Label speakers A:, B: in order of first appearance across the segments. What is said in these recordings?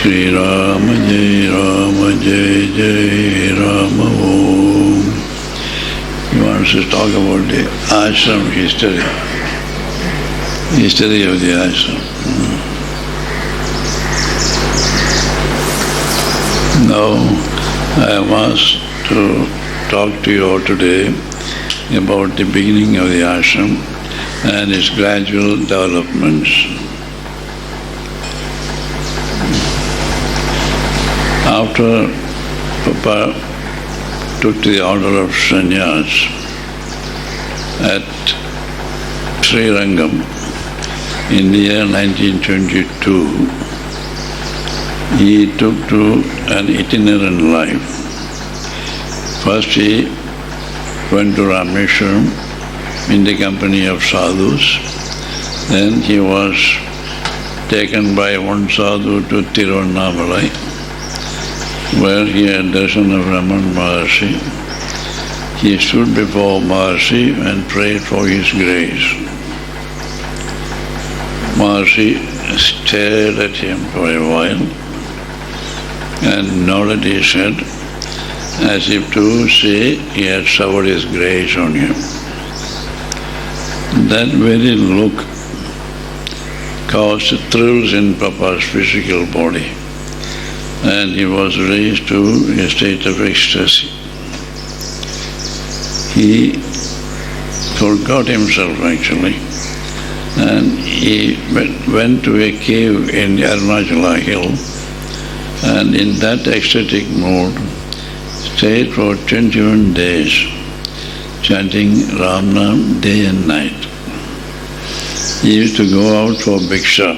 A: Shri Rama Jai Jai Rama Om. He wants to talk about the ashram history. History of the ashram. Now I am asked to talk to you all today about the beginning of the ashram and its gradual developments. After Papa took the order of sannyas at Sri Rangam in the year 1922, he took to an itinerant life. First he went to Rameshwaram in the company of sadhus. Then he was taken by one sadhu to Tiruvannamalai, where he had darshan of Raman Maharshi. He stood before Maharshi and prayed for his grace. Maharshi stared at him for a while and nodded his head as if to say he had showered his grace on him. That very look caused thrills in Papa's physical body, and he was raised to a state of ecstasy. He forgot himself actually, and he went to a cave in Arunachala hill, and in that ecstatic mood stayed for 21 days, chanting Ram Nam day and night. He used to go out for bhiksha,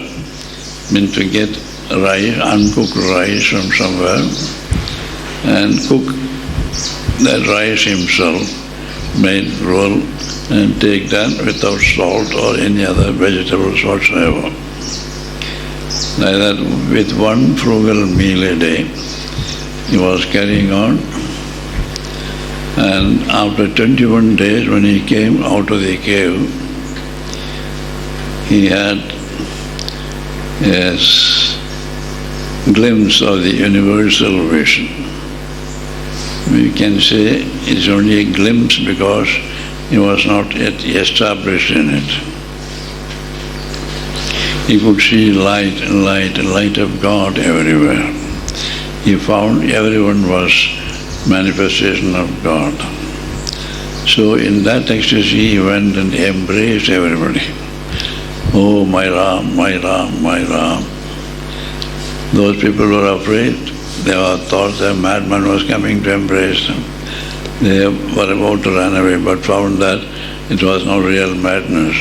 A: meant to get rice, uncooked rice from somewhere, and cook that rice himself, made roll, and take that without salt or any other vegetables whatsoever. Like that, with one frugal meal a day, he was carrying on. And after 21 days, when he came out of the cave, he had a glimpse of the universal vision. We can say it's only a glimpse because he was not yet established in it. He could see light of God everywhere. He found everyone was manifestation of God. So in that ecstasy he went and embraced everybody. Oh, my Ram, my Ram, my Ram. Those people were afraid. They thought a madman was coming to embrace them. They were about to run away, but found that it was not real madness.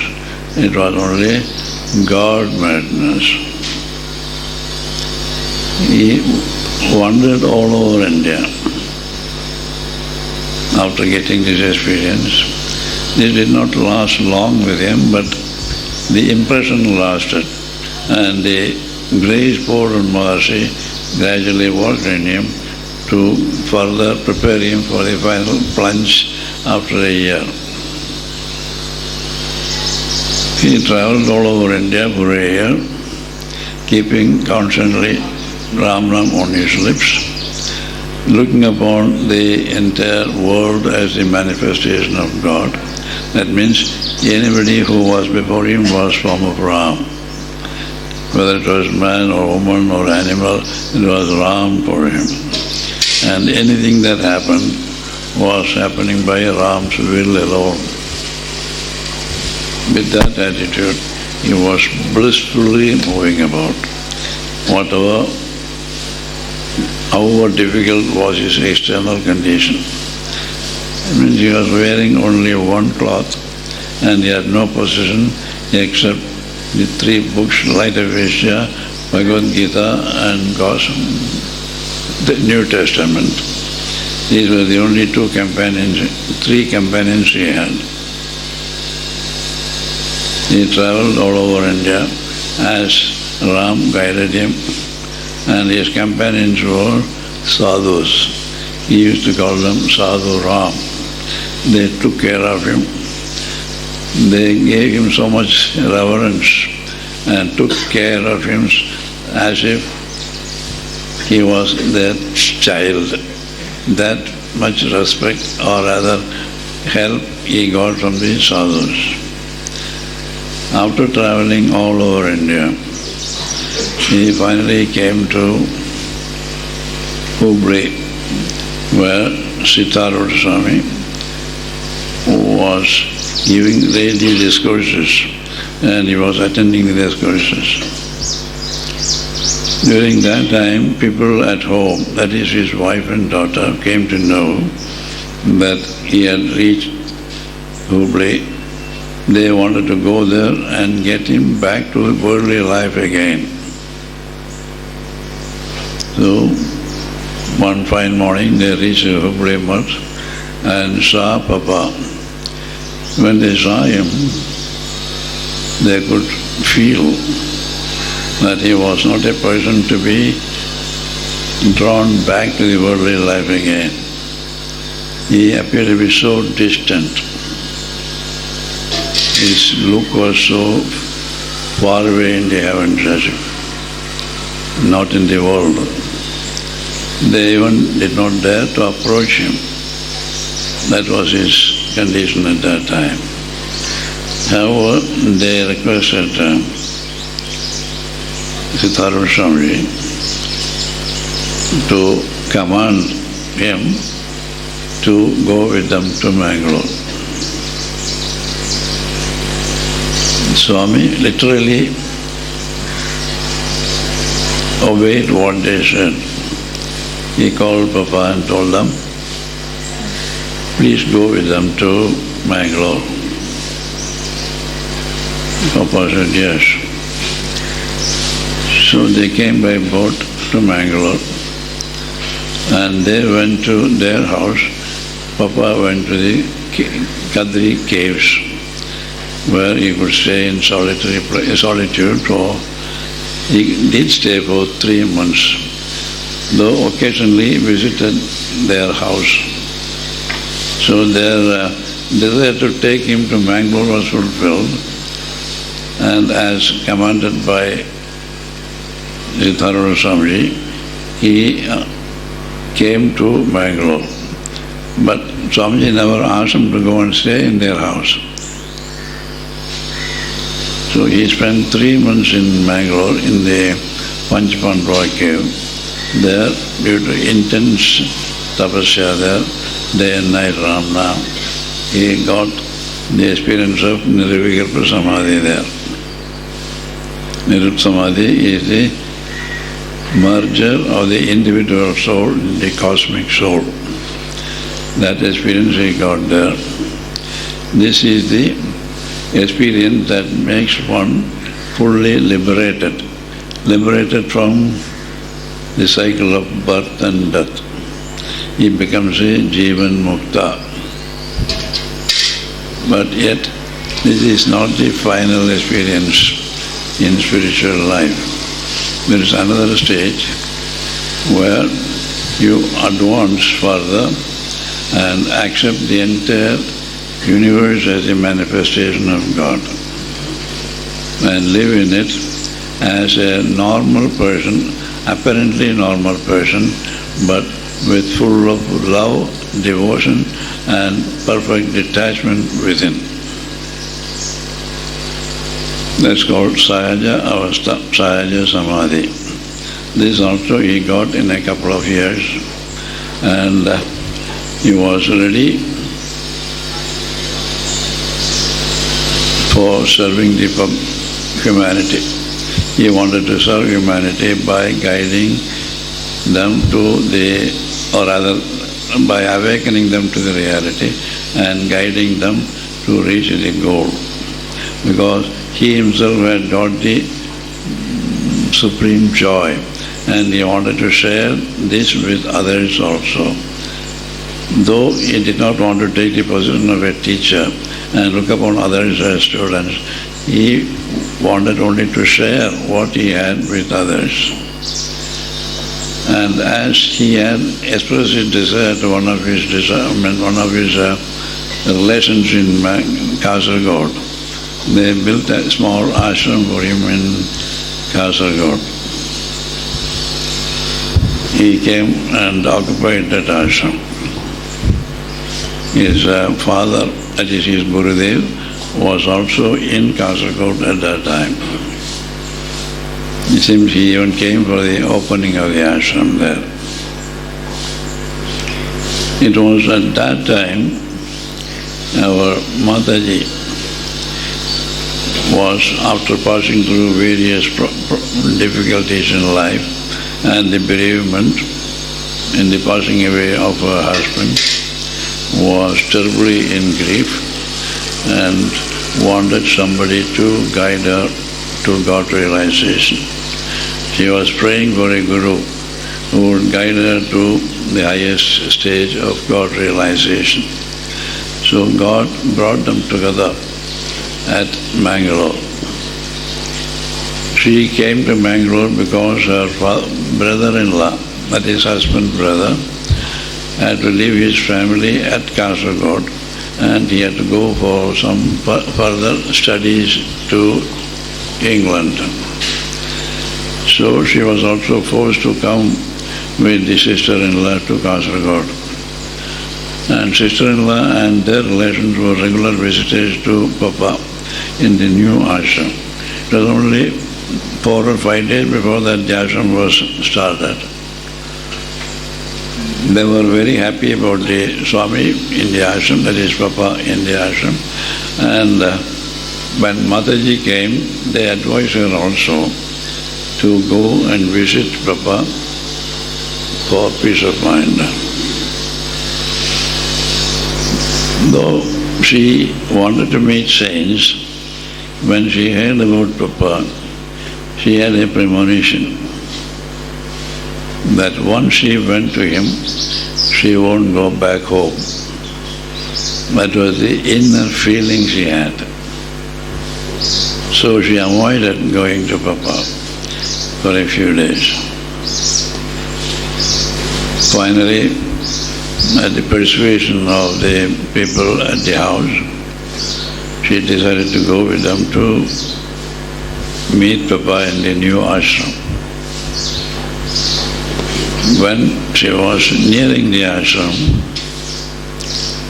A: It was only God madness. He wandered all over India after getting this experience. This did not last long with him, but the impression lasted, and the grace poured on Maharshi gradually worked in him to further prepare him for the final plunge after a year. He travelled all over India for a year, keeping constantly Ram Ram on his lips, looking upon the entire world as the manifestation of God. That means anybody who was before him was form of Ram. Whether it was man or woman or animal, it was Ram for him. And anything that happened was happening by Ram's will alone. With that attitude, he was blissfully moving about. However difficult was his external condition. It means he was wearing only one cloth, and he had no possession except the 3 books, Light of Asia, Bhagavad Gita, and the New Testament. These were the only 3 companions he had. He travelled all over India as Ram guided him, and his companions were sadhus. He used to call them Sadhu Ram. They took care of him. They gave him so much reverence and took care of him as if he was their child. That much respect or rather help he got from the sadhus. After traveling all over India, he finally came to Hubli, where Satchidananda Swami was giving daily discourses, and he was attending the discourses. During that time, people at home, that is his wife and daughter, came to know that he had reached Hubli. They wanted to go there and get him back to worldly life again. So, one fine morning they reached Hubli Mutt and saw Papa. When they saw him, they could feel that he was not a person to be drawn back to the worldly life again. He appeared to be so distant. His look was so far away in the heavens, as if not in the world. They even did not dare to approach him. That was his condition at that time. However, they requested Satchidananda Swami to command him to go with them to Mangalore. Swami literally obeyed what they said. He called Papa and told them, please go with them to Mangalore. Papa said yes. So they came by boat to Mangalore and they went to their house. Papa went to the Kadri caves where he could stay in solitude for, he did stay for 3 months, though occasionally visited their house. So their desire to take him to Mangalore was fulfilled, and as commanded by Satchidananda Swami, he came to Mangalore. But Swamiji never asked him to go and stay in their house. So he spent 3 months in Mangalore in the Panchapandava cave. There, due to intense tapasya there, day and night Ramna, he got the experience of Nirvikalpa Samadhi there. Nirvikalpa Samadhi is the merger of the individual soul in the cosmic soul. That experience he got there. This is the experience that makes one fully liberated from the cycle of birth and death. He becomes a Jivan Mukta. But yet, this is not the final experience in spiritual life. There is another stage where you advance further and accept the entire universe as a manifestation of God and live in it as a normal person, apparently normal person, but with full of love, devotion and perfect detachment within. That's called Sahaja Avastha, Sahaja Samadhi. This also he got in a couple of years, and he was ready for serving the humanity. He wanted to serve humanity by guiding them to the, or rather by awakening them to the reality and guiding them to reach the goal. Because he himself had got the supreme joy and he wanted to share this with others also. Though he did not want to take the position of a teacher and look upon others as students, he wanted only to share what he had with others. And as he had expressed his desire to one of his relations in Kasaragod, they built a small ashram for him in Kasaragod. he came and occupied that ashram. His father, that is his Gurudev, was also in Kasaragod at that time. It seems he even came for the opening of the ashram there. It was at that time our Mataji was, after passing through various difficulties in life and the bereavement in the passing away of her husband, was terribly in grief and wanted somebody to guide her to God realization. She was praying for a guru who would guide her to the highest stage of God realization. So God brought them together at Mangalore. She came to Mangalore because her brother-in-law, that is husband's brother, had to leave his family at Kasaragod and he had to go for some further studies to England. So she was also forced to come with the sister-in-law to Kasaragod. And sister-in-law and their relations were regular visitors to Papa in the new ashram. It was only 4 or 5 days before that the ashram was started. They were very happy about the Swami in the ashram, that is Papa in the ashram. And when Mataji came, they advised her also to go and visit Papa for peace of mind. Though she wanted to meet saints, when she heard about Papa, she had a premonition that once she went to him, she won't go back home. That was the inner feeling she had. So she avoided going to Papa for a few days. Finally, at the persuasion of the people at the house, she decided to go with them to meet Papa in the new ashram. When she was nearing the ashram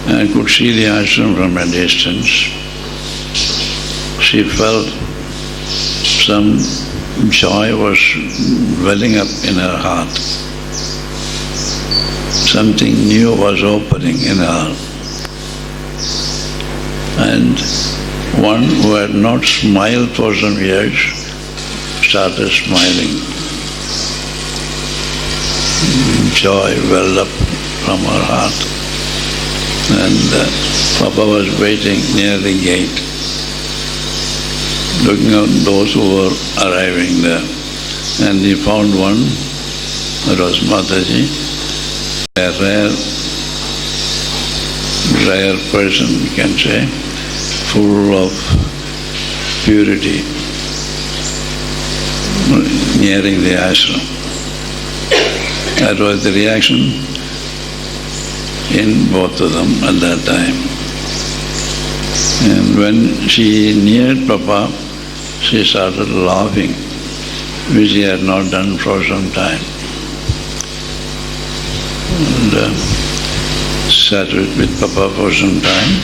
A: and could see the ashram from a distance, she felt some joy was welling up in her heart. Something new was opening in her. And one who had not smiled for some years started smiling. Joy welled up from her heart. And Papa was waiting near the gate, looking at those who were arriving there. And he found one, that was Mataji, a rare person, you can say, full of purity, nearing the ashram. That was the reaction in both of them at that time. And when she neared Papa, she started laughing, which she had not done for some time. And sat with Papa for some time,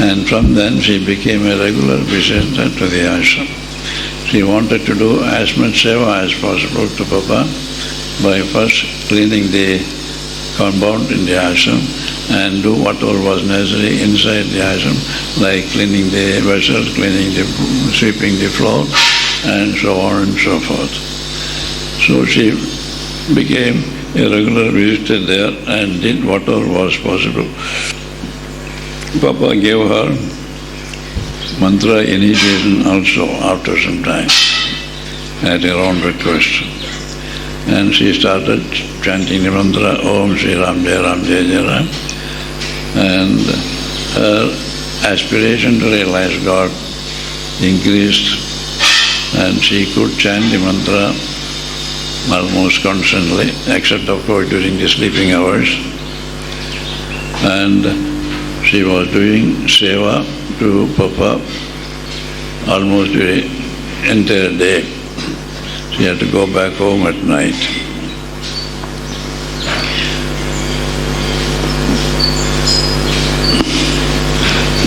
A: and from then she became a regular visitor to the ashram. She wanted to do as much seva as possible to Papa by first cleaning the compound in the ashram and do whatever was necessary inside the ashram, like cleaning the vessels, sweeping the floor, and so on and so forth. So she became a regular visitor there and did whatever was possible. Papa gave her mantra initiation also after some time at her own request. And she started chanting the mantra Om Shri Ram Jai Ram Jai Jai Ram. And her aspiration to realize God increased and she could chant the mantra almost constantly, except of course during the sleeping hours. And she was doing seva to Papa almost the entire day. She had to go back home at night.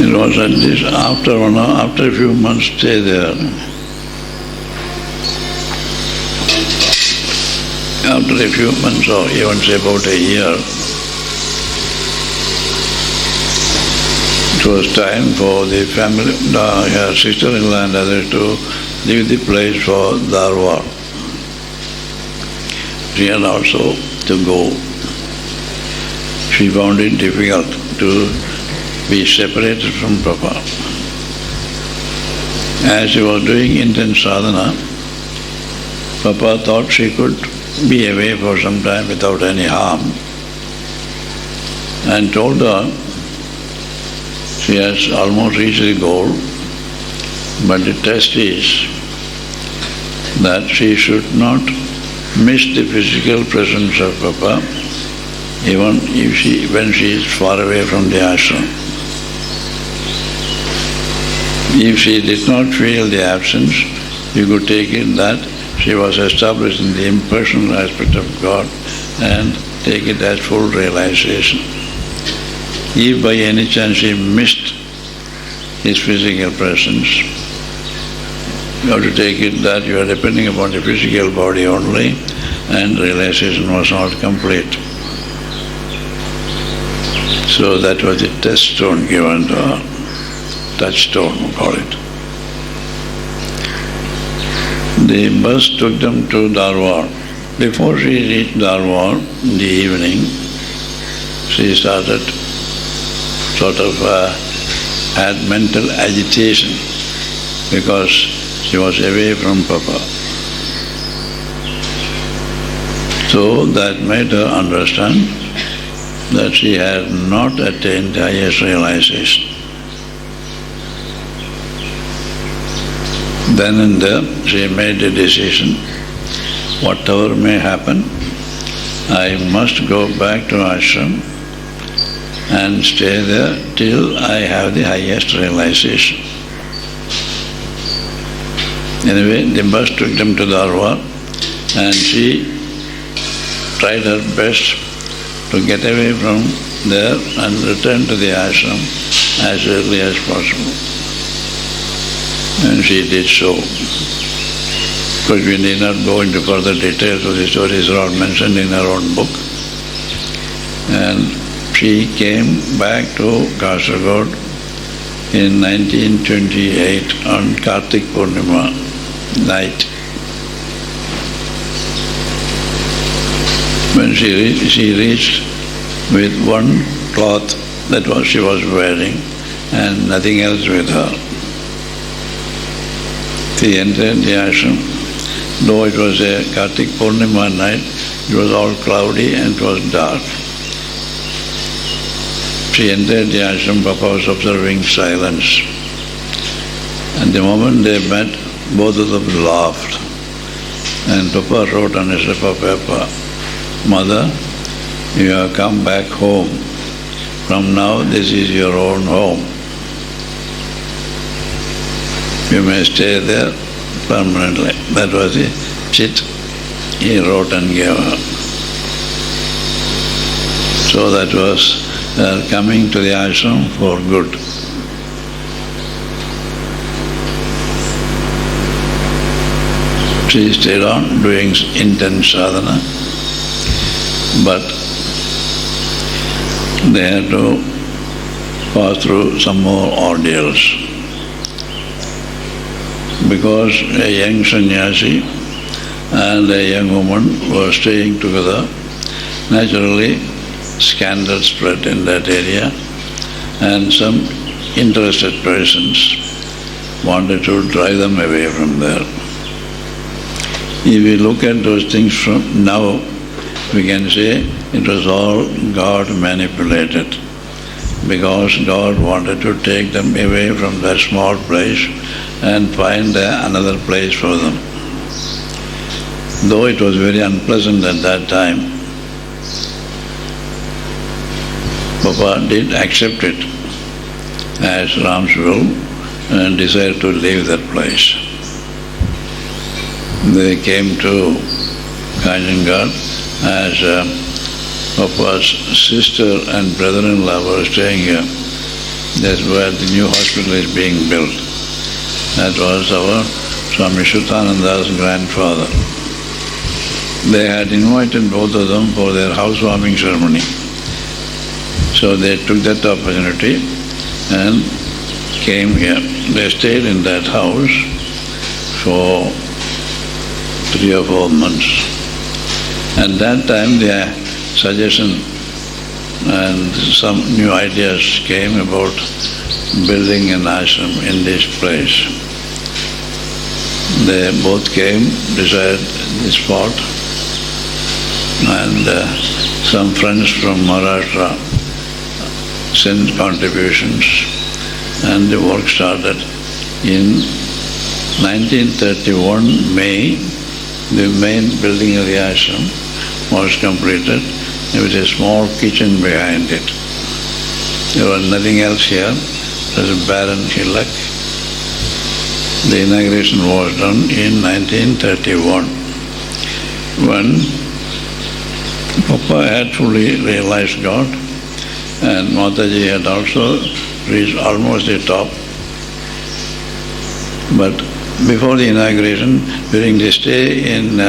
A: It was at this, after a few months stay there. After a few months or even say about a year, it was time for the family, her sister-in-law and others to leave the place for Dharwad. She had also to go. She found it difficult to be separated from Papa. As she was doing intense sadhana, Papa thought she could be away for some time without any harm, and told her she has almost reached the goal, but the test is that she should not miss the physical presence of Papa even when she is far away from the ashram. If she did not feel the absence, you could take it that she was established in the impersonal aspect of God and take it as full realization. If by any chance she missed his physical presence, you have to take it that you are depending upon the physical body only and realization was not complete. So that was the test stone given to her, touchstone we call it. The bus took them to Dharwad. Before she reached Dharwad in the evening, she started had mental agitation because she was away from Papa. So that made her understand that she had not attained the highest realization. Then and there she made a decision, whatever may happen, I must go back to ashram and stay there till I have the highest realization. Anyway, the bus took them to Dharwad and she tried her best to get away from there and return to the ashram as early as possible. And she did so. Because we need not go into further details, so the stories are all mentioned in her own book. And she came back to Kasaragod in 1928 on Kartik Purnima night. When she reached with one cloth that she was wearing and nothing else with her. She entered the ashram. Though it was a Kartik Purnima night, it was all cloudy and it was dark. She entered the ashram, Papa was observing silence. And the moment they met, both of them laughed. And Papa wrote on a slip of paper, Mother, you have come back home. From now, this is your own home. You may stay there permanently. That was the chit he wrote and gave her. So that was coming to the ashram for good. She stayed on doing intense sadhana, but they had to pass through some more ordeals. Because a young sannyasi and a young woman were staying together, naturally scandal spread in that area and some interested persons wanted to drive them away from there. If we look at those things from now, we can say it was all God manipulated, because God wanted to take them away from that small place and find another place for them. Though it was very unpleasant at that time, Papa did accept it as Ram's will and decided to leave that place. They came to Kanjangad as Papa's sister and brother-in-law were staying here. That's where the new hospital is being built. That was our Swami Satchidanandaji's grandfather. They had invited both of them for their housewarming ceremony. So they took that opportunity and came here. They stayed in that house for 3 or 4 months. And that time their suggestion and some new ideas came about building an ashram in this place. They both came, decided this spot, and some friends from Maharashtra sent contributions, and the work started. In 1931 May, the main building of the ashram was completed with a small kitchen behind it. There was nothing else here. It was a barren hillock. The inauguration was done in 1931. When Papa had fully realized God, and Mataji had also reached almost the top. But before the inauguration, during the stay in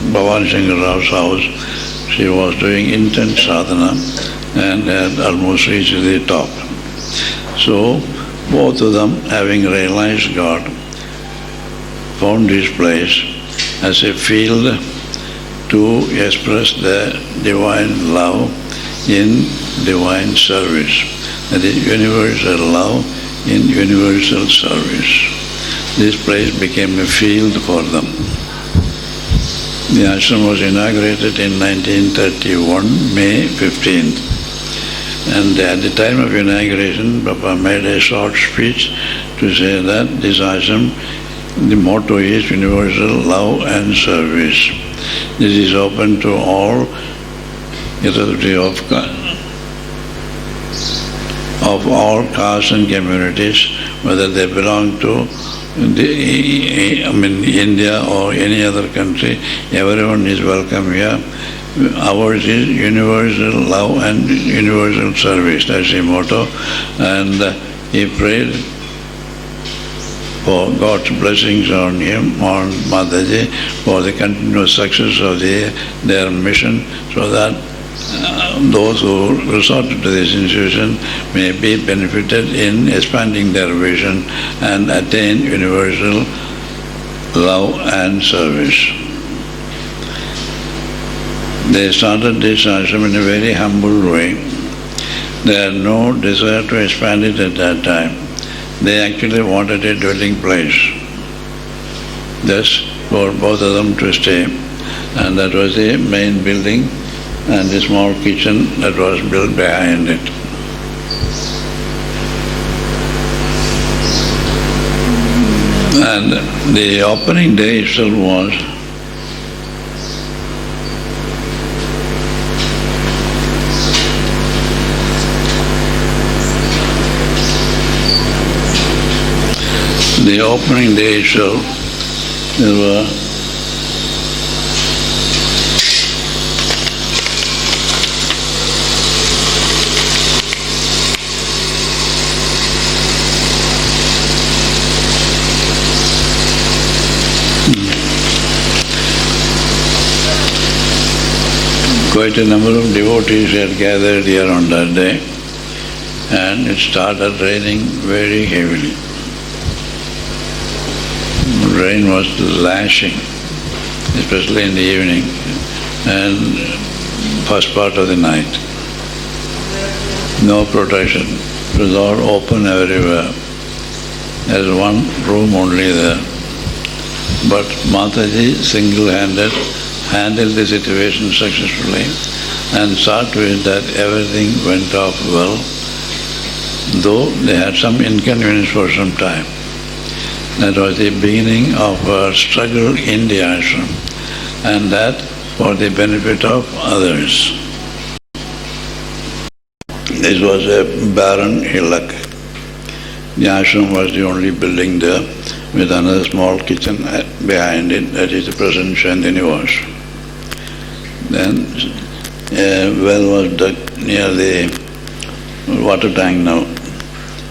A: Bhavan Shankar Rao's house, she was doing intense sadhana and had almost reached the top. So both of them, having realized God, found this place as a field to express the divine love in divine service. That is universal love in universal service. This place became a field for them. The ashram was inaugurated in 1931, May 15th. And at the time of inauguration, Papa made a short speech to say that this ashram, the motto is universal love and service. This is open to all, irrespective of all castes and communities, whether they belong to India or any other country. Everyone is welcome here. Ours is universal love and universal service. That's the motto. And he prayed for God's blessings on him, on Mataji, for the continuous success of their mission, so that those who resorted to this institution may be benefited in expanding their vision and attain universal love and service. They started this ashram in a very humble way. They had no desire to expand it at that time. They actually wanted a dwelling place, just for both of them to stay. And that was the main building and the small kitchen that was built behind it. And the opening day itself was there were quite a number of devotees had gathered here on that day, and it started raining very heavily. Rain was lashing, especially in the evening and first part of the night. No protection. It was all open everywhere. There's one room only there. But Mataji single-handed handled the situation successfully and saw to it that everything went off well, though they had some inconvenience for some time. That was the beginning of a struggle in the ashram, and that for the benefit of others. This was a barren hillock. The ashram was the only building there, with another small kitchen behind it, that is the present Shandini was. Then a well was dug near the water tank now.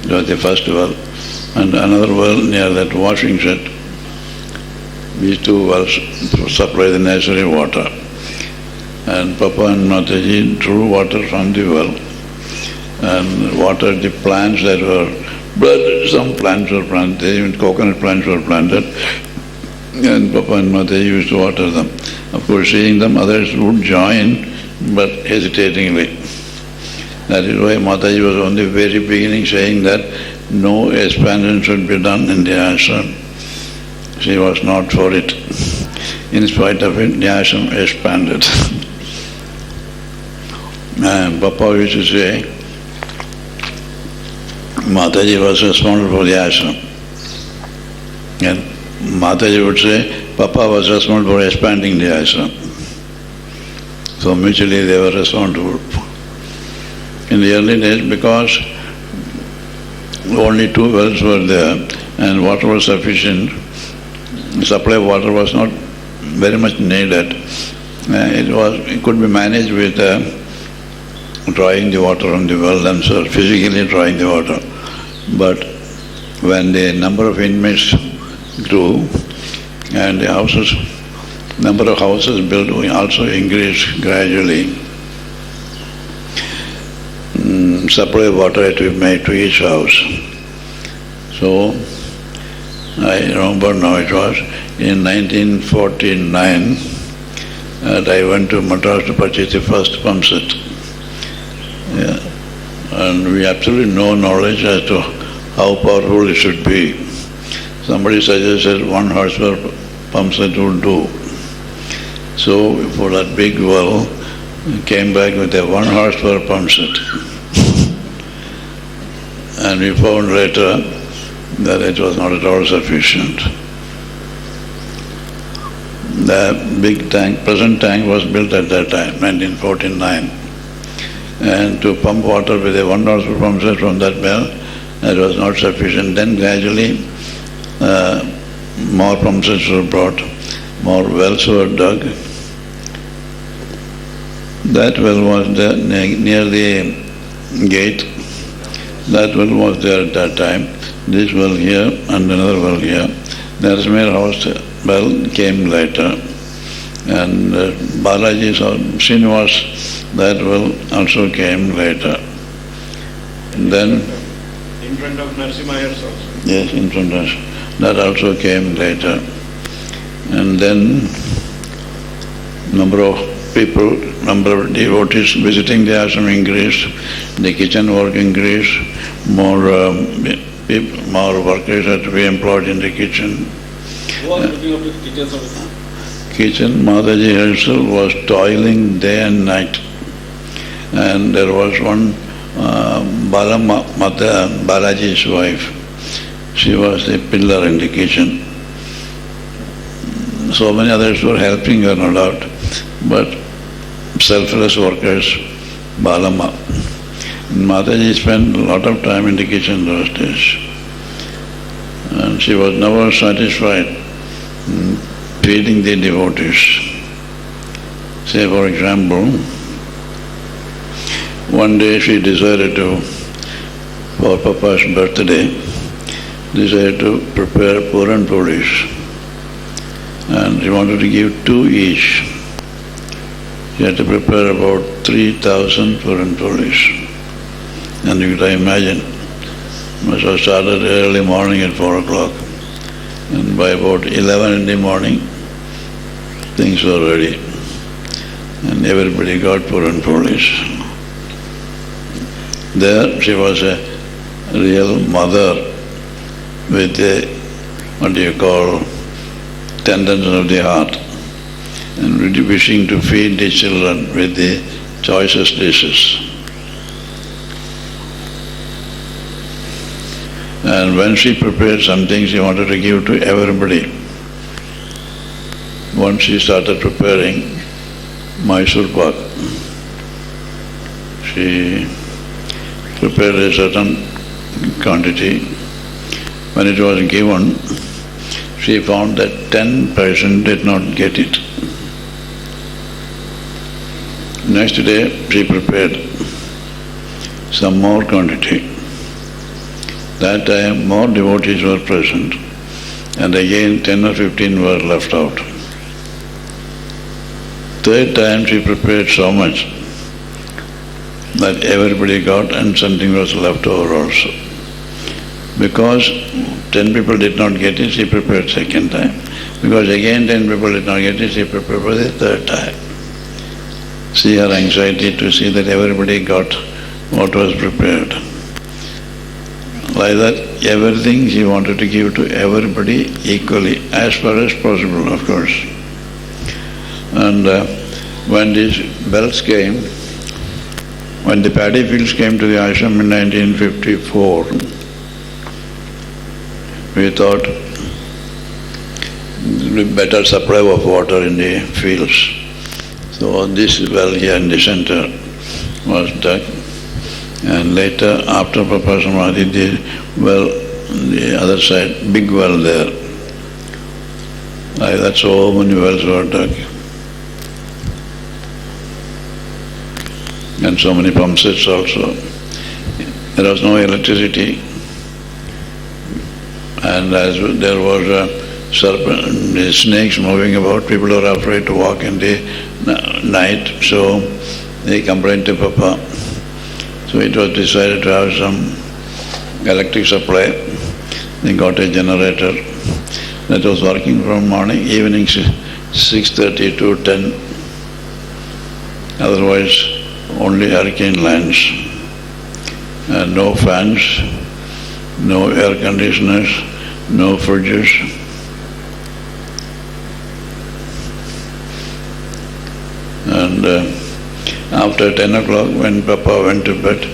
A: It was the first well. And another well near that washing shed. These two wells supply the necessary water. And Papa and Mataji drew water from the well and watered the plants that were planted. Some plants were planted, even coconut plants were planted, and Papa and Mataji used to water them. Of course, seeing them, others would join, but hesitatingly. That is why Mataji was on the very beginning saying that no expansion should be done in the ashram. She was not for it. In spite of it, the ashram expanded. And Papa used to say, Mataji was responsible for the ashram. And Mataji would say, Papa was responsible for expanding the ashram. So mutually they were responsible. In the early days, because only 2 wells were there and water was sufficient, supply of water was not very much needed. It could be managed with drawing the water from the well themselves, physically drawing the water. But when the number of inmates grew and the number of houses built also increased gradually, supply of water had to be made to each house. So I remember now it was in 1949 that I went to Madras to purchase the first pump set. Yeah. And we absolutely no knowledge as to how powerful it should be. Somebody suggested 1 horsepower pump set would do. So for that big well, we came back with a 1 horsepower pump set. And we found later that it was not at all sufficient. The big tank, present tank was built at that time, 1949. And to pump water with a 1 horsepower pump set from that well, that was not sufficient. Then gradually more pump sets were brought, more wells were dug. That well was there near the gate. That well was there at that time. This well here and another well here. The Rasmir house well came later. And Balaji's or Srinivas, that well also came later. And then
B: in front of Narsimha's house.
A: Yes, in front of that also came later. And then number of people, number of devotees visiting the ashram increased, the kitchen work increased, more workers had to be employed in the kitchen.
B: Who was looking after the kitchen service?
A: Kitchen, Mataji herself was toiling day and night. And there was one Balaji's wife. She was the pillar in the kitchen. So many others were helping her, no doubt, but selfless workers, Balama. Mataji spent a lot of time in the kitchen those days. And she was never satisfied feeding the devotees. Say, for example, one day she decided to, for Papa's birthday, decided to prepare Puran Puris. And she wanted to give 2 each. She had to prepare about 3,000 Puran Puris. And you can imagine, must have started early morning at 4 o'clock. And by about 11 in the morning, things were ready. And everybody got Puran Puris. There she was a real mother with a, tenderness of the heart, and really wishing to feed the children with the choicest dishes. And when she prepared something, she wanted to give to everybody. Once she started preparing Mysore pak, she prepared a certain quantity. When it was given, she found that 10% did not get it. Next day she prepared some more quantity. That time more devotees were present, and again 10 or 15 were left out. Third time she prepared so much that everybody got and something was left over also. Because 10 people did not get it, she prepared second time. Because again 10 people did not get it, she prepared for the third time. See her anxiety to see that everybody got what was prepared. Like that, everything she wanted to give to everybody equally, as far as possible, of course. And when these bells came, when the paddy fields came to the ashram in 1954, we thought there would be better supply of water in the fields. So this well here in the center was dug. And later, after Papa Samadhi, the well on the other side, big well there. Like that, so many wells were dug. And so many pump sets also. There was no electricity. And as there was a serpent, the snakes moving about, people were afraid to walk in the night, so they complained to Papa. So it was decided to have some electric supply. They got a generator that was working from morning, evening 6:30 to 10. Otherwise, only hurricane lands. And no fans, no air conditioners, no fridges. And after 10 o'clock, when Papa went to bed,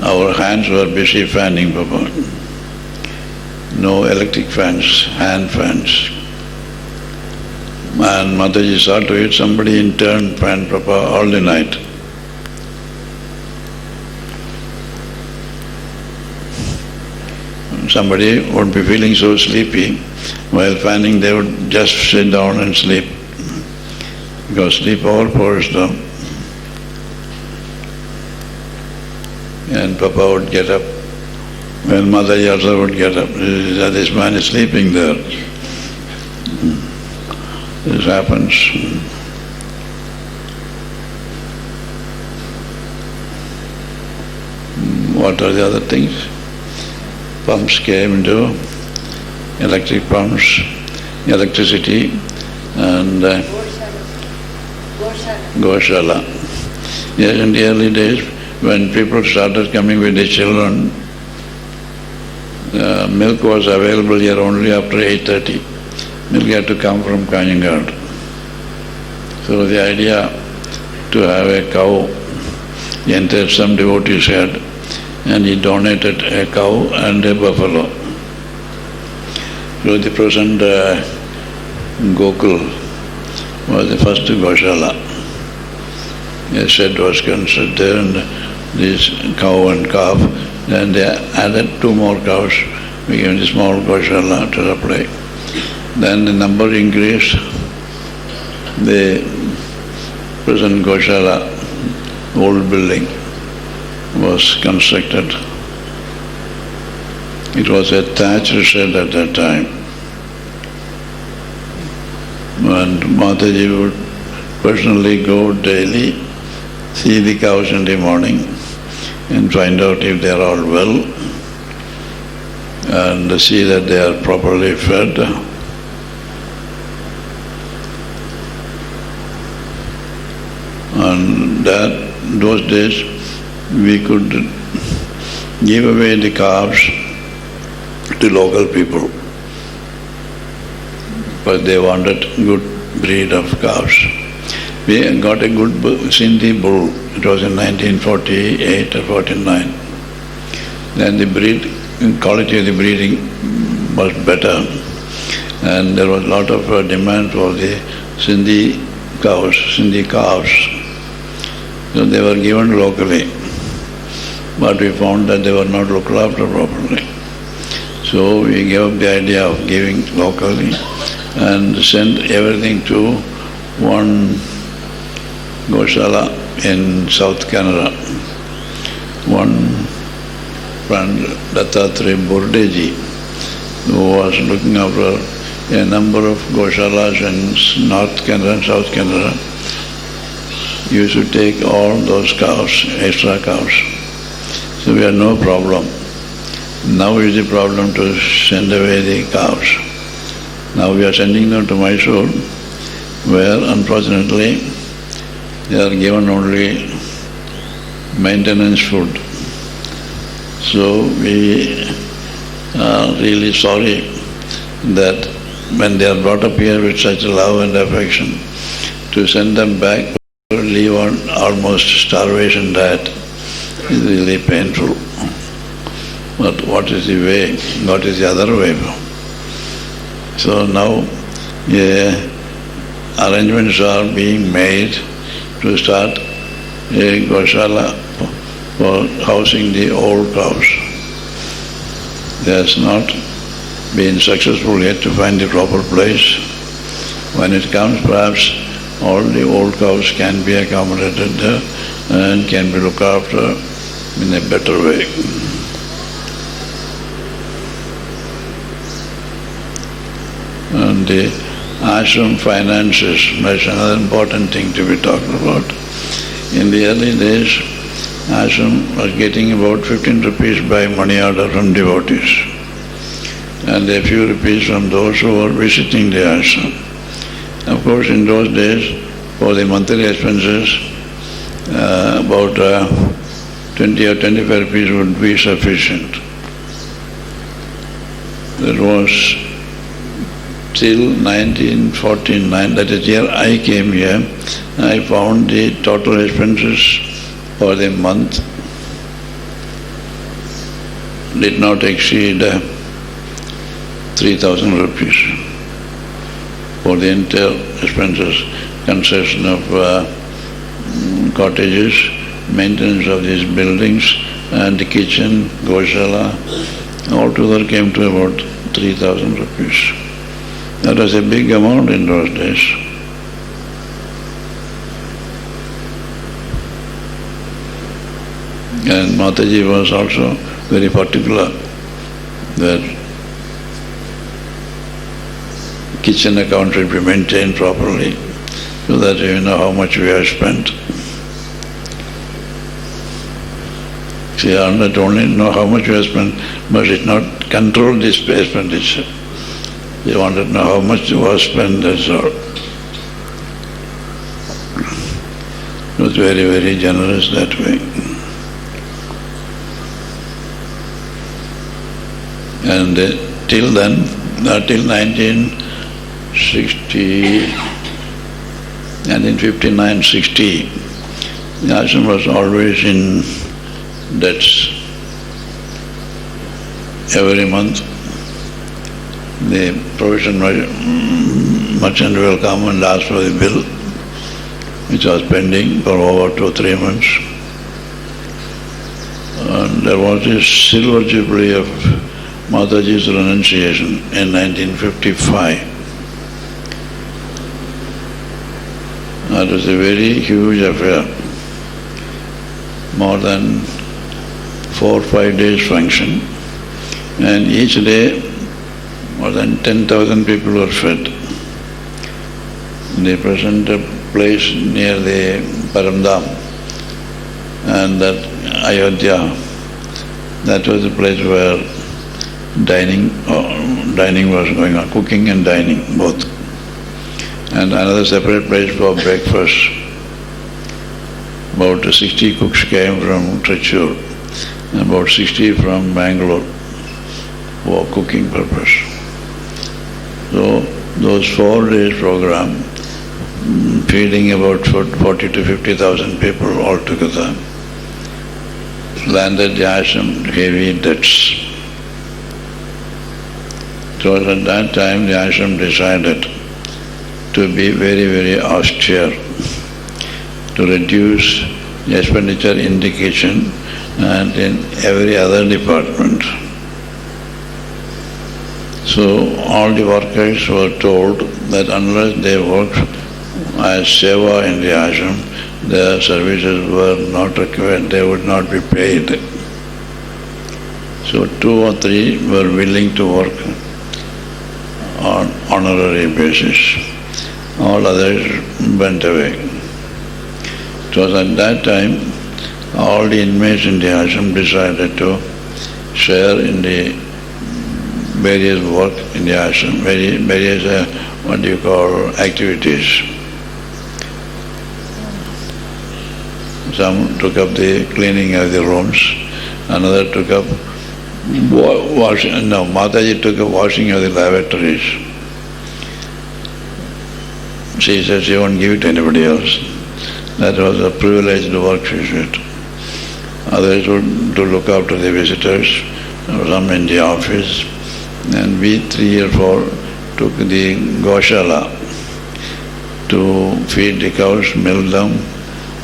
A: our hands were busy fanning Papa. No electric fans, hand fans. And Mataji saw to it, somebody in turn fanned Papa all the night. Somebody would be feeling so sleepy, while fanning they would just sit down and sleep, because sleep all pours down. And Papa would get up, when Mataji also would get up. This man is sleeping there. This happens. What are the other things? Pumps came into electric pumps, electricity, and Goshala. Yes, in the early days, when people started coming with the children, milk was available here only after 8:30. Milk had to come from Kanjangad. So the idea to have a cow, he entered some devotee's head, and he donated a cow and a buffalo. So the present Gokul was the first Goshala. A shed was constructed there, and this cow and calf. Then they added 2 more cows, became the small Goshala to supply. Then the number increased. The present Goshala old building was constructed. It was a thatched shed at that time. And Mataji would personally go daily, see the cows in the morning and find out if they are all well and see that they are properly fed. And those days we could give away the calves to local people, but they wanted good breed of calves. We got a good Sindhi bull. It was in 1948 or 49. Then the quality of the breeding was better, and there was a lot of demand for the Sindhi calves. So they were given locally, but we found that they were not looked after properly. So we gave up the idea of giving locally and sent everything to one Goshala in South Canada. one friend, Dattatreya Burdeji, who was looking after a number of goshalas in North Canada and South Canada, used to take all those cows, extra cows. So we had no problem. Now is the problem to send away the cows. Now we are sending them to Mysore, where unfortunately they are given only maintenance food. So we are really sorry that when they are brought up here with such love and affection, to send them back to live on almost starvation diet is really painful. But what is the way? What is the other way? So now arrangements are being made to start a goshala for housing the old cows. It has not been successful yet to find the proper place. When it comes, perhaps all the old cows can be accommodated there and can be looked after in a better way. And the ashram finances, that's another important thing to be talked about. In the early days, ashram was getting about 15 rupees by money order from devotees, and a few rupees from those who were visiting the ashram. Of course, in those days, for the monthly expenses, about 20 or 25 rupees would be sufficient. That was till 1949, that is year I came here, I found the total expenses for the month did not exceed 3,000 rupees for the entire expenses, concession of cottages, maintenance of these buildings, and the kitchen, goshala, altogether came to about 3,000 rupees. That was a big amount in those days. And Mataji was also very particular that kitchen account should be maintained properly so that you know how much we have spent. She not only know how much we have spent, but did not control this expenditure. They wanted to know how much was spent, that's all. It was very, very generous that way. And till then, till 1959-60, the ashram was always in debts. Every month, the provision merchant will come and ask for the bill, which was pending for over 2-3 months. And there was this silver jubilee of Mataji's renunciation in 1955. That was a very huge affair. More than 4 or 5 days function, and each day more than 10,000 people were fed. The present place near the Paramdam and that Ayodhya, that was the place where dining was going on, cooking and dining both. And another separate place for breakfast. About 60 cooks came from Trichy, about 60 from Bangalore for cooking purpose. So those 4 days program, feeding about 40 to 50,000 people altogether, landed the ashram heavy debts. So at that time the ashram decided to be very, very austere, to reduce the expenditure in the kitchen and in every other department. So all the workers were told that unless they work as seva in the ashram, their services were not required, they would not be paid. So 2 or 3 were willing to work on honorary basis. All others went away. It was at that time all the inmates in the ashram decided to share in the various work in the ashram, various activities. Some took up the cleaning of the rooms, another took up Mataji took up washing of the lavatories. She said she won't give it to anybody else. That was a privileged work she said. Others would to look after the visitors, some in the office, and we 3 or 4 took the Goshala to feed the cows, milk them,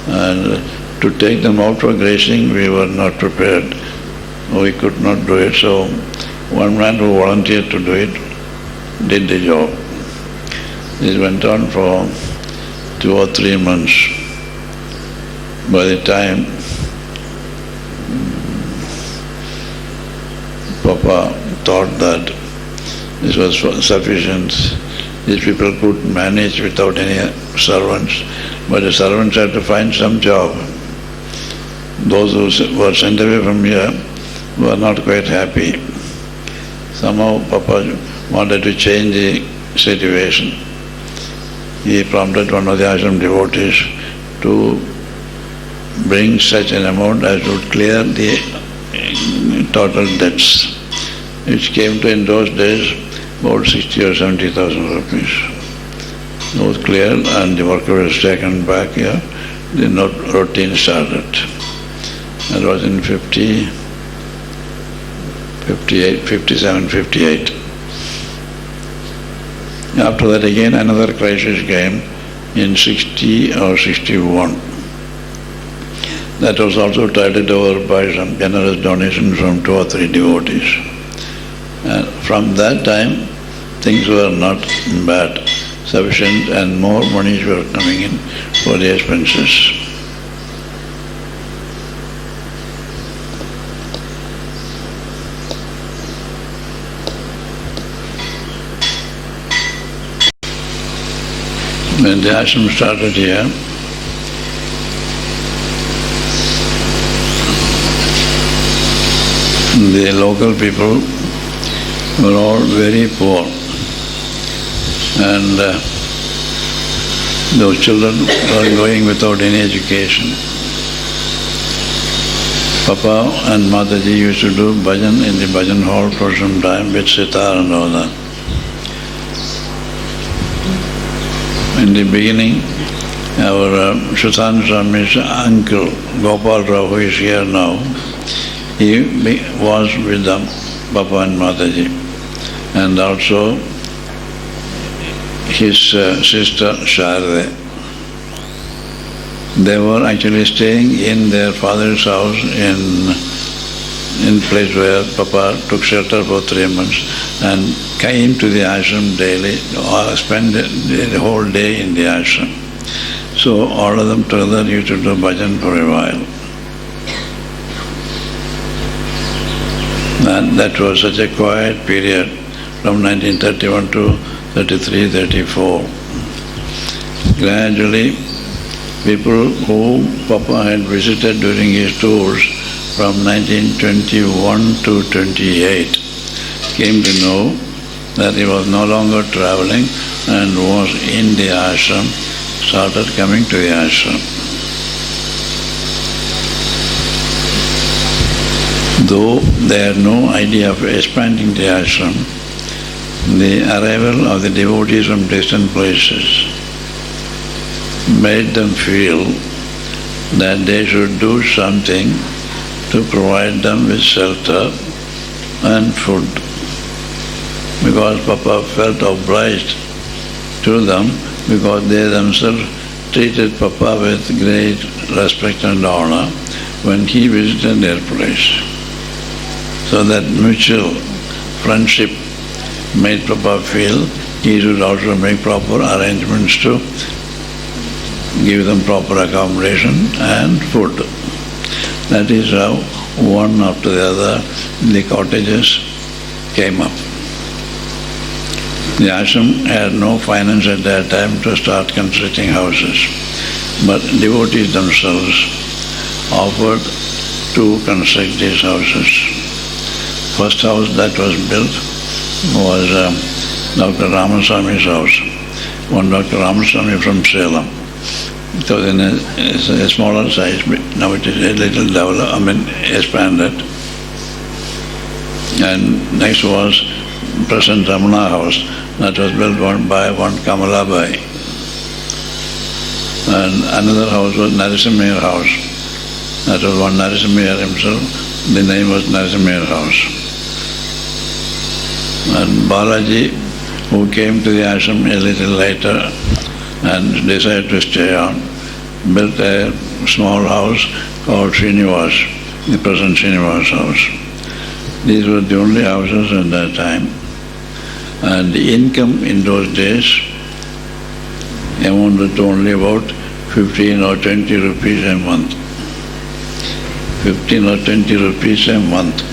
A: and to take them out for grazing we were not prepared. We could not do it, so one man who volunteered to do it did the job. This went on for 2 or 3 months. By the time Papa thought that this was sufficient, these people could manage without any servants, but the servants had to find some job. Those who were sent away from here were not quite happy. Somehow Papa wanted to change the situation. He prompted one of the ashram devotees to bring such an amount as would clear the total debts, which came to in those days about 60 or 70,000 rupees. It was cleared and the worker was taken back here. The routine started. That was in 57, 58. After that again another crisis came in 60 or 61. That was also tided over by some generous donations from 2 or 3 devotees. And from that time things were not bad, sufficient, and more monies were coming in for the expenses. When the ashram started here, the local people were all very poor, and those children were going without any education. Papa and Mataji used to do bhajan in the bhajan hall for some time with sitar and all that. In the beginning, our Anandashram Swami's uncle, Gopal Rao, who is here now, he was with them, Papa and Mataji, and also his sister Sharde. They were actually staying in their father's house in place where Papa took shelter for 3 months and came to the ashram daily, or spent the whole day in the ashram. So all of them together used to do bhajan for a while. And that was such a quiet period from 1931 to 33, 34. Gradually, people who Papa had visited during his tours from 1921 to 28 came to know that he was no longer traveling and was in the ashram, started coming to the ashram. Though they had no idea of expanding the ashram, the arrival of the devotees from distant places made them feel that they should do something to provide them with shelter and food, because Papa felt obliged to them because they themselves treated Papa with great respect and honor when he visited their place. So that mutual friendship made Papa feel he should also make proper arrangements to give them proper accommodation and food. That is how one after the other the cottages came up. The ashram had no finance at that time to start constructing houses, but devotees themselves offered to construct these houses. First house that was built was Dr. Ramaswami's house. One Dr. Ramaswami from Salem. It was in a smaller size, now it is a little developed, expanded. And next was present Ramana house that was built by one Kamalabai. And another house was Narasimha house. That was one Narasimha himself. The name was Narasimha house. And Balaji, who came to the ashram a little later and decided to stay on, built a small house called Srinivas, the present Srinivas house. These were the only houses at that time. And the income in those days amounted to only about 15 or 20 rupees a month. 15 or 20 rupees a month.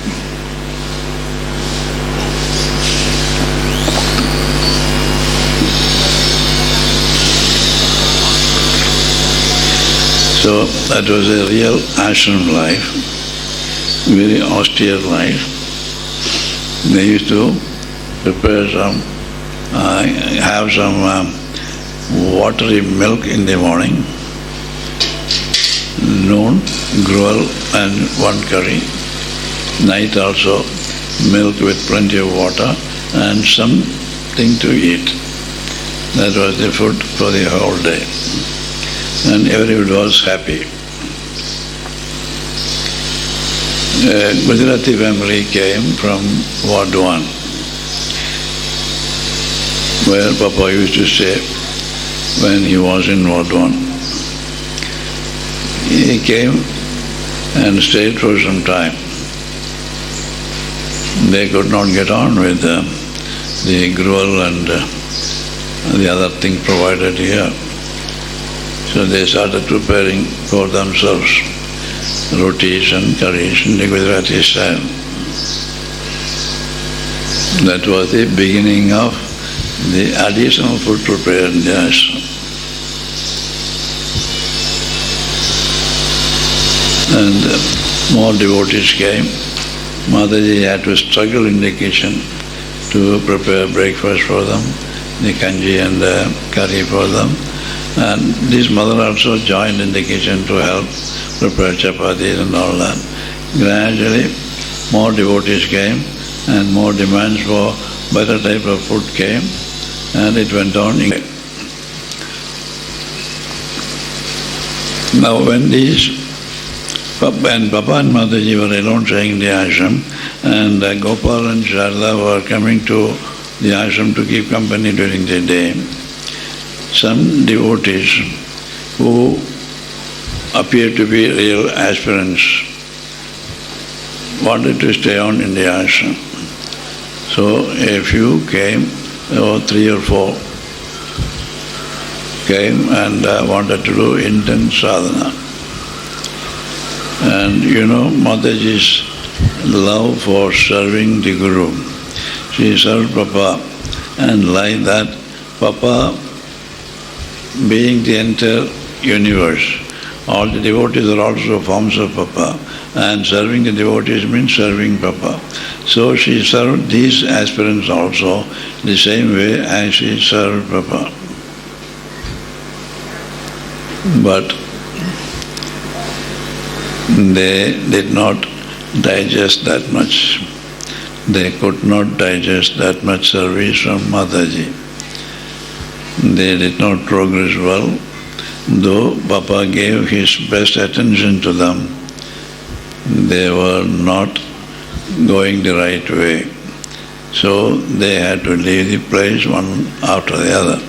A: So that was a real ashram life, very austere life. They used to prepare have some watery milk in the morning, noon, gruel and one curry. Night also milk with plenty of water and something to eat. That was the food for the whole day. And everybody was happy. A Gujarati family came from Ward 1, where Papa used to stay when he was in Ward 1. He came and stayed for some time. They could not get on with the gruel and the other thing provided here. So they started preparing for themselves rotis and curries in the Gujarati style. That was the beginning of the additional food prepared in the ashram. And more devotees came. Mataji had to struggle in the kitchen to prepare breakfast for them, the kanji and the curry for them. And this mother also joined in the kitchen to help prepare chapatis and all that. Gradually, more devotees came and more demands for better type of food came, and it went on. Now when Papa and Mataji were alone staying in the ashram, and Gopal and Sharda were coming to the ashram to keep company during the day, some devotees who appeared to be real aspirants wanted to stay on in the ashram. So a few came, or 3 or 4 came and wanted to do intense sadhana. And you know Mataji's love for serving the Guru. She served Papa, and like that, Papa being the entire universe, all the devotees are also forms of Papa, and serving the devotees means serving Papa. So she served these aspirants also the same way as she served Papa. But they did not digest that much. They could not digest that much service from Mataji. They did not progress well, though Papa gave his best attention to them. They were not going the right way. So they had to leave the place one after the other.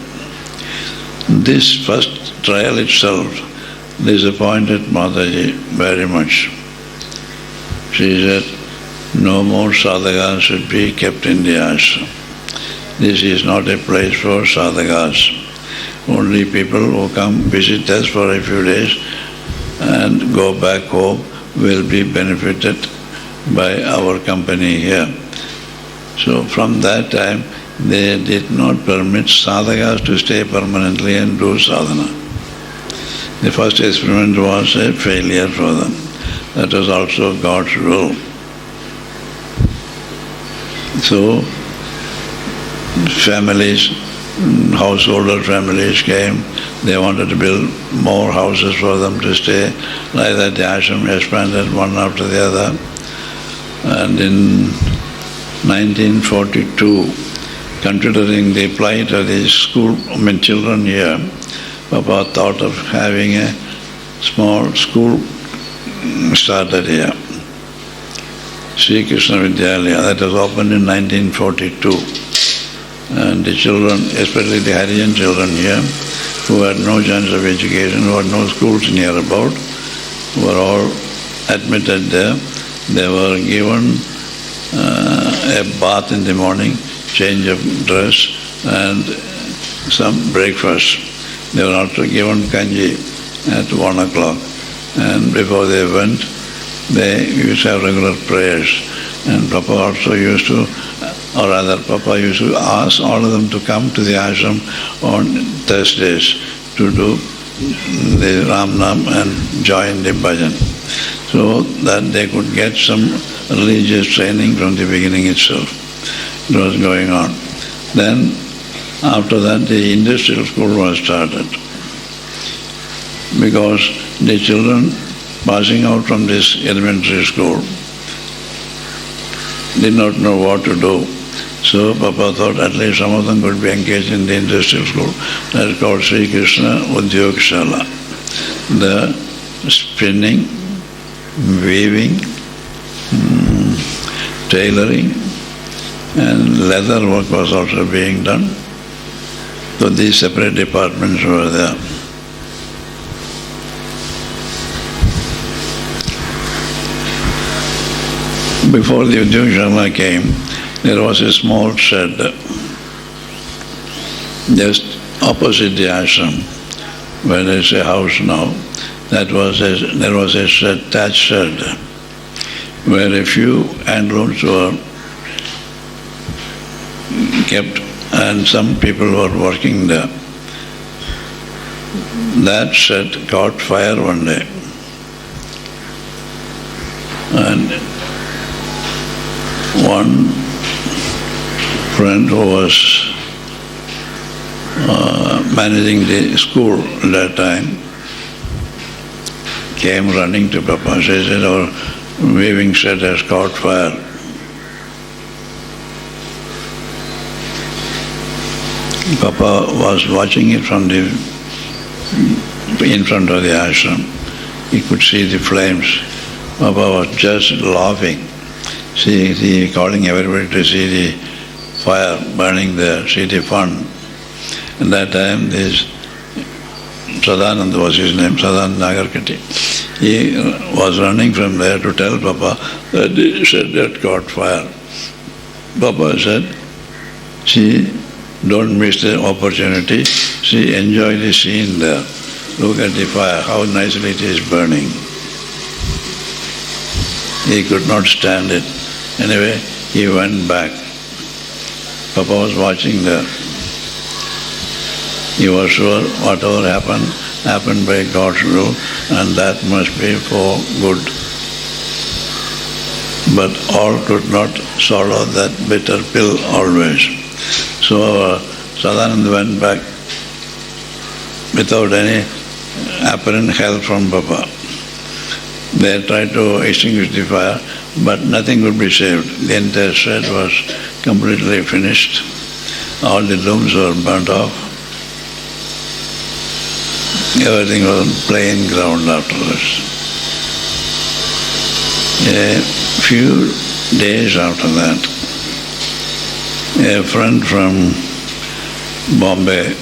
A: This first trial itself disappointed Mataji very much. She said, no more sadhakas should be kept in the ashram. This is not a place for sadhakas. only people who come visit us for a few days and go back home will be benefited by our company here. So from that time, they did not permit sadhakas to stay permanently and do sadhana. The first experiment was a failure for them. That was also God's will. So, families, householder families came, they wanted to build more houses for them to stay. Like that, the ashram expanded one after the other. And in 1942, considering the plight of the children here, Papa thought of having a small school started here. Sri Krishna Vidyalaya, that was opened in 1942. And the children, especially the Harijan children here, who had no chance of education, who had no schools near about, were all admitted there. They were given a bath in the morning, change of dress, and some breakfast. They were also given kanji at 1 o'clock. And before they went, they used to have regular prayers. And Papa also used to, or rather Papa used to ask all of them to come to the ashram on Thursdays to do the Ram Nam and join the bhajan, so that they could get some religious training from the beginning itself. It was going on. Then after that the industrial school was started, because the children passing out from this elementary school did not know what to do. So Papa thought at least some of them could be engaged in the industrial school. That is called Sri Krishna Udyog-shala. The spinning, weaving, tailoring, and leather work was also being done. So these separate departments were there. Before the Udyog-shala came, there was a small shed just opposite the ashram, where there is a house now. There was a shed, thatched shed, where a few handlooms were kept and some people were working there. That shed caught fire one day. And one friend who was managing the school at that time came running to Papa. She said, our weaving shed has caught fire. Papa was watching it from in front of the ashram. He could see the flames. Papa was just laughing. See, calling everybody to see the fire burning there, see the fun. At that time, this Sadananda was his name, Sadananda Nagarkati. He was running from there to tell Papa that the shed had caught fire. Papa said, see, don't miss the opportunity. See, enjoy the scene there. Look at the fire, how nicely it is burning. He could not stand it. Anyway, he went back. Papa was watching there. He was sure whatever happened by God's will, and that must be for good. But all could not swallow that bitter pill always. So Sadananda went back without any apparent help from Papa. They tried to extinguish the fire, but nothing could be saved. The entire shed was completely finished. All the looms were burnt off. Everything was on plain ground afterwards. A few days after that, a friend from Bombay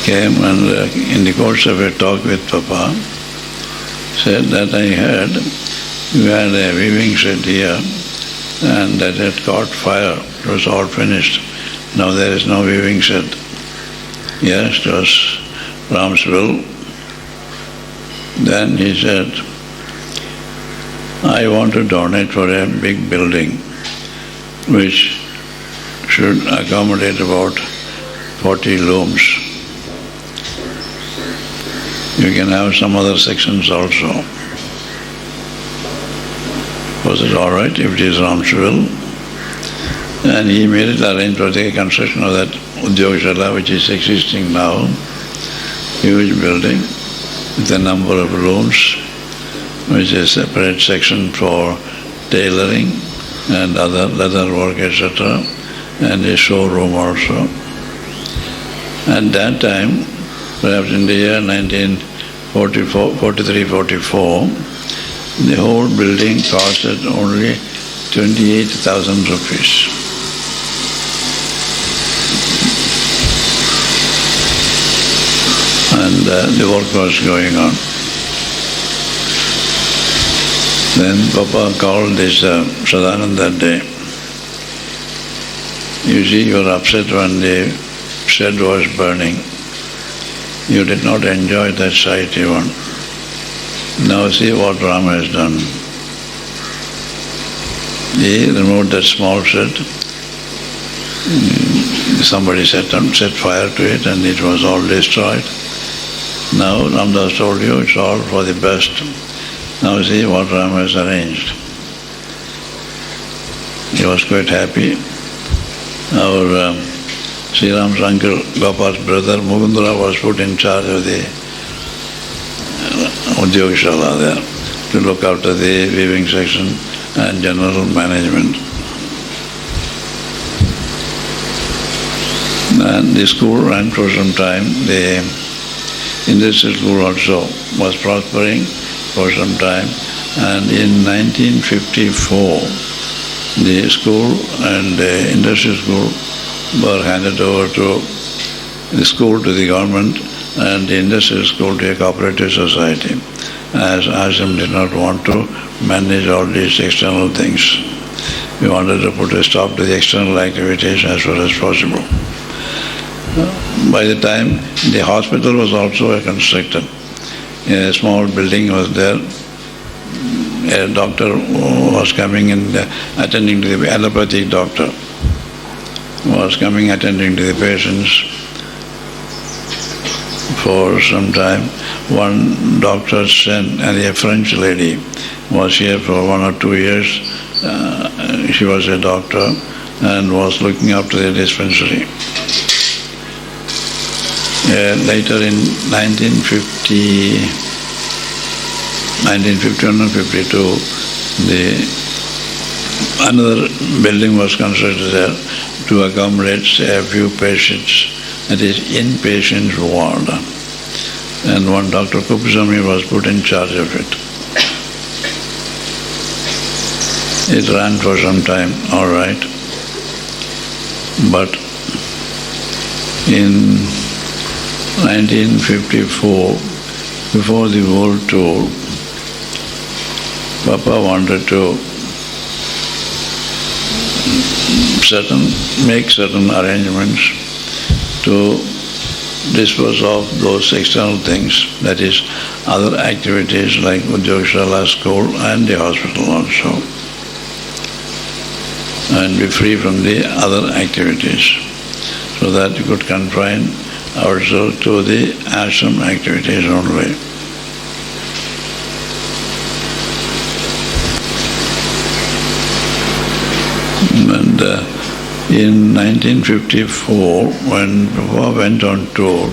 A: came and in the course of a talk with Papa, said that I heard you had a weaving shed here and that had caught fire. It was all finished. Now there is no weaving shed. Yes, it was Ram's will. Then he said, I want to donate for a big building which should accommodate about 40 looms. You can have some other sections also. Was it all right if it is Ram's will? And he made it arrange for the construction of that Udyogshala which is existing now, huge building with a number of rooms, which is a separate section for tailoring and other leather work, etc., and a showroom also. At that time, perhaps in the year 1943-44, the whole building costed only 28,000 rupees. And the work was going on. Then Papa called this Satchidananda that day. You see, you were upset when the shed was burning. You did not enjoy that sight even. Now see what Rama has done. He removed that small shed. Somebody set fire to it and it was all destroyed. Now Ramdas told you it's all for the best. Now see what Rama has arranged. He was quite happy. Our Sri Ram's uncle, Gopal's brother, Mukundara, was put in charge of the Udyogshala there to look after the weaving section and general management. And the school ran for some time. The industrial school also was prospering for some time, and in 1954 the school and the industrial school were handed over to the school to the government and the industrial school to a cooperative society, as Ashram did not want to manage all these external things. We wanted to put a stop to the external activities as far as possible. By the time the hospital was also constructed, a small building was there. A doctor was coming and attending to the allopathic doctor was coming attending to the patients for some time. One doctor's son and a French lady was here for 1 or 2 years. She was a doctor and was looking after the dispensary. Later in 1951 or 52, another building was constructed there to accommodate a few patients, that is inpatient ward. And one Dr. Pujya Swami was put in charge of it. It ran for some time, all right. But in 1954, before the world tour, Papa wanted to make certain arrangements to dispose of those external things, that is, other activities like Udyogshala school and the hospital also, and be free from the other activities, so that we could confine ourselves to the ashram activities only. And in 1954, when Papa went on tour,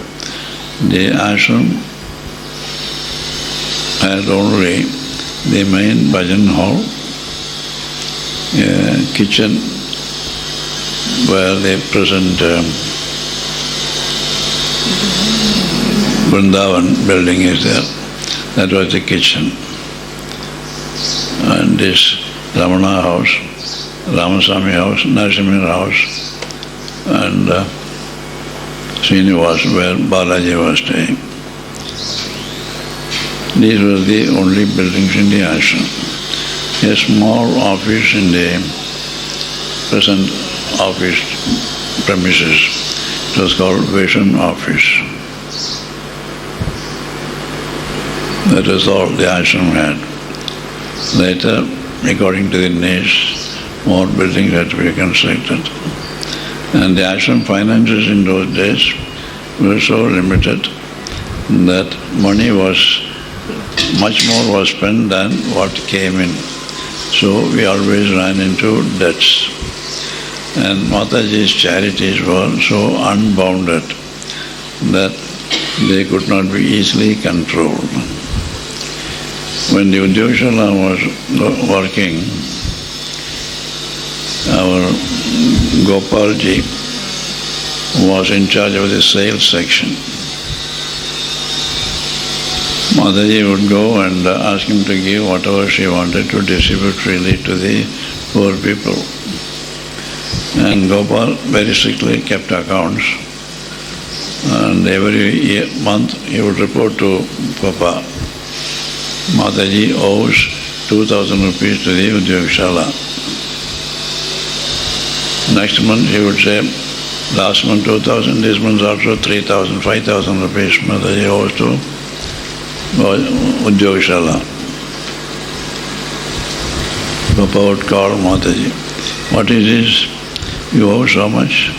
A: the ashram had only the main bhajan hall, a kitchen where the present Vrindavan building is there. That was the kitchen. And this Ramana house, Ramaswamy house, Narasimha house, and Srinivas, where Balaji was staying. These were the only buildings in the ashram. A small office in the present office premises It was called Vision Office. That was all the ashram had. Later, according to the needs, more buildings had to be constructed. And the ashram finances in those days were so limited that money was, much more was spent than what came in. So we always ran into debts. And Mataji's charities were so unbounded that they could not be easily controlled. When the Udyogashara was working, our Gopalji was in charge of the sales section. Mataji would go and ask him to give whatever she wanted to distribute freely to the poor people. And Gopal very strictly kept accounts. And every month he would report to Papa, Mataji owes 2,000 rupees to the Udyogashara. Next month he would say, last month 2,000, this month also 3,000, 5,000 rupees Mataji owes to Udyogashara. Papa would call Mataji, what is this? You owe so much?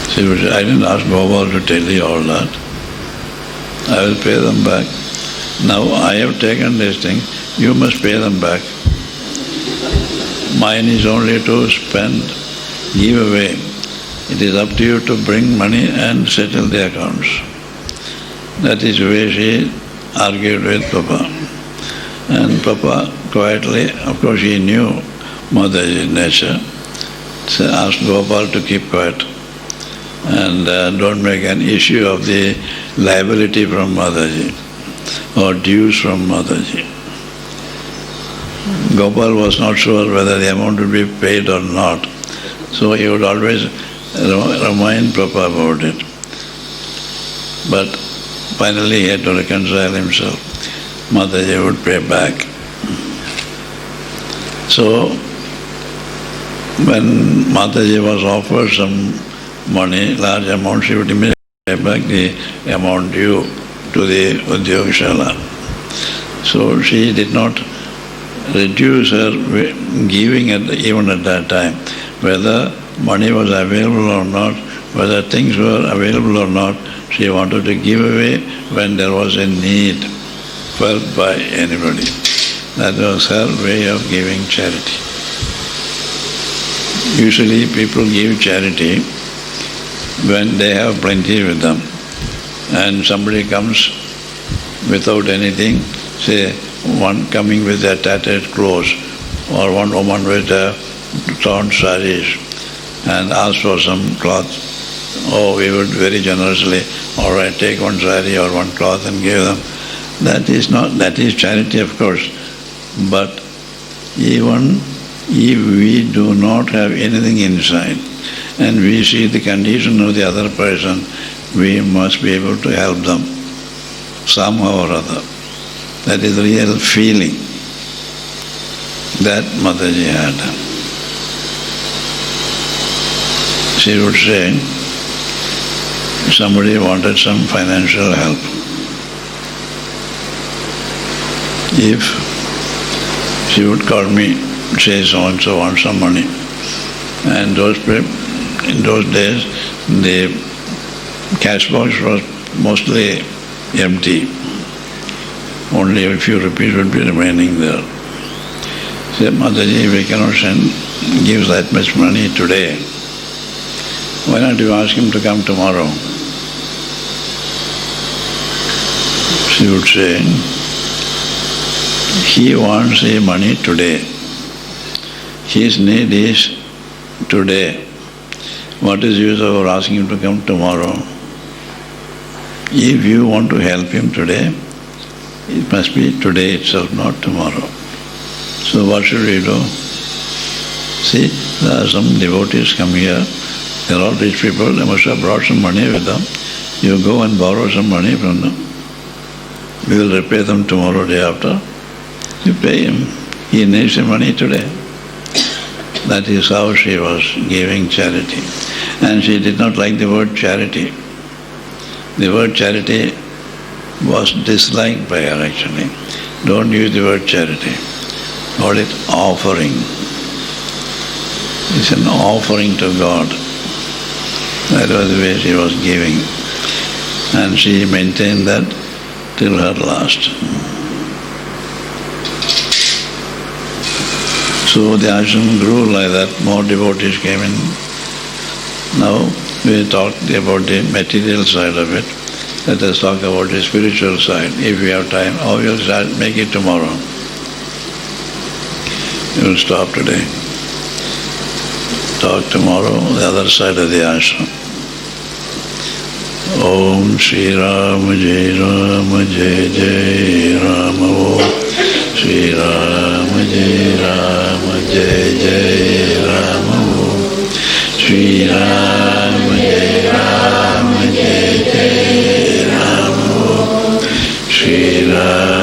A: She would say, I didn't ask Gopal to tell you all that. I will pay them back. Now I have taken this thing, you must pay them back. Mine is only to spend, give away. It is up to you to bring money and settle the accounts. That is the way she argued with Papa. And Papa quietly, of course he knew Mataji's nature, so asked Gopal to keep quiet and don't make an issue of the liability from Mataji or dues from Mataji. Gopal was not sure whether the amount would be paid or not, so he would always remind Papa about it. But finally he had to reconcile himself. Mataji would pay back. So when Mataji was offered some money, large amount, she would immediately pay back the amount due to the Udyogashara. So she did not reduce her giving even at that time. Whether money was available or not, whether things were available or not, she wanted to give away when there was a need felt by anybody. That was her way of giving charity. Usually people give charity when they have plenty with them. And somebody comes without anything, say one coming with their tattered clothes or one woman with torn sarees and asks for some cloth. Oh, we would very generously, all right, take one saree or one cloth and give them. That is charity, of course. But even if we do not have anything inside and we see the condition of the other person, we must be able to help them somehow or other. That is the real feeling that Mataji had. She would say, somebody wanted some financial help. If she would call me, say so-and-so wants some money. And in those days, the cash box was mostly empty. Only a few rupees would be remaining there. Say, Mataji, we cannot give that much money today. Why not you ask him to come tomorrow? She would say, he wants the money today. His need is today. What is the use of asking him to come tomorrow? If you want to help him today, it must be today itself, not tomorrow. So what should we do? See, there are some devotees come here. They are all rich people. They must have brought some money with them. You go and borrow some money from them. We will repay them tomorrow, day after. You pay him. He needs the money today. That is how she was giving charity. And she did not like the word charity. The word charity was disliked by her actually. Don't use the word charity. Call it offering. It's an offering to God. That was the way she was giving. And she maintained that till her last. So the ashram grew like that, more devotees came in. Now we talked about the material side of it. Let us talk about the spiritual side, if we have time, or we'll make it tomorrow. We'll stop today. Talk tomorrow, the other side of the ashram. Om Shri Ram Jai Ram Jai Jai Ram Om Shri Ram Jai Ram Jai Jai Ram Om Shri Ram Jai Ram Jai Jai Ram Om Shri Ram